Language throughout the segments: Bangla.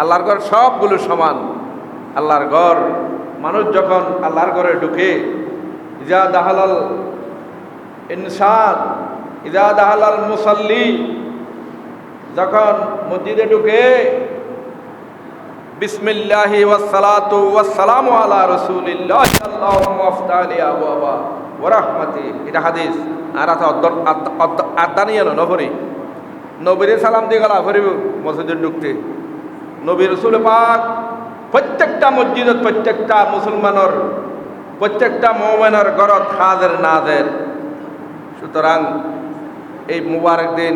আল্লাহর ঘর সবগুলো সমান। আল্লাহর ঘর, মানুষ যখন আল্লাহর ঘরে ঢুকে, ইজা দাহালাল ইনসান ইজা দাহালাল মুসাল্লি, যখন মসজিদে ঢুকে বিসমিল্লাহি ওয়াসসালাতু ওয়াসসালামু আলা রাসূলিল্লাহি আল্লাহুম্মা আফতাহ লি আবওয়াবা ওয়া রাহমাতি, এটা হাদিস। আর আছে আদানিয়া নফরি নবীরে সালাম দিয়ে গলা ফরিব মসজিদে ঢুকতে। নবী রাসূল পাক প্রত্যেকটা মসজিদত, প্রত্যেকটা মুসলমানের, প্রত্যেকটা মুমিনের ঘরত হাজির নাজির। সুতরাং এই মুবারক দিন,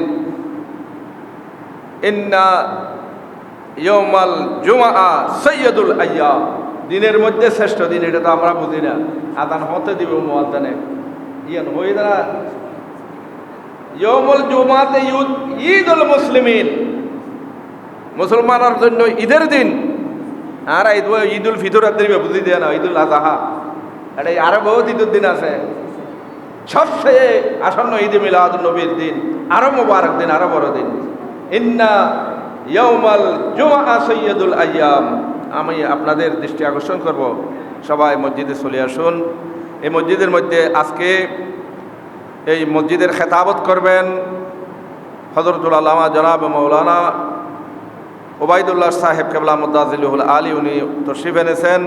ইন্না ইয়াউমাল জুমআ সাইয়্যিদুল আইয়াম, দিনের মধ্যে শ্রেষ্ঠ দিন। এটা তো আমরা বুঝি না, আদান হতে দিব মুয়াজ্জিনে ইয়ান হই না। ইয়াউমুল জুমআতে ঈদুল মুসলিমিন, মুসলমানের জন্য ঈদের দিন। আর ঈদুল ফিতরের দিন বুঝি দেয় না, ঈদুল আজহা, এটা আরো বহুত ঈদের দিন আছে। সবচেয়ে আসন্ন ঈদ মিলাদুন নবীর দিন আরো মুবারক দিন, আরো বড় দিন। ইন্না ইয়াউমাল জুমআ সাইয়্যিদুল আইয়াম। আমি আপনাদের দৃষ্টি আকর্ষণ করব, সবাই মসজিদে চলে আসুন। এই মসজিদের মধ্যে আজকে এই মসজিদের খেতাবত করবেন হযরতুল আল্লামা জনাব মৌলানা ওবায়দুল্লাহ সাহেব কেবলা মুদাজিলুল আলী। উনি তশরিফ এনেছেন।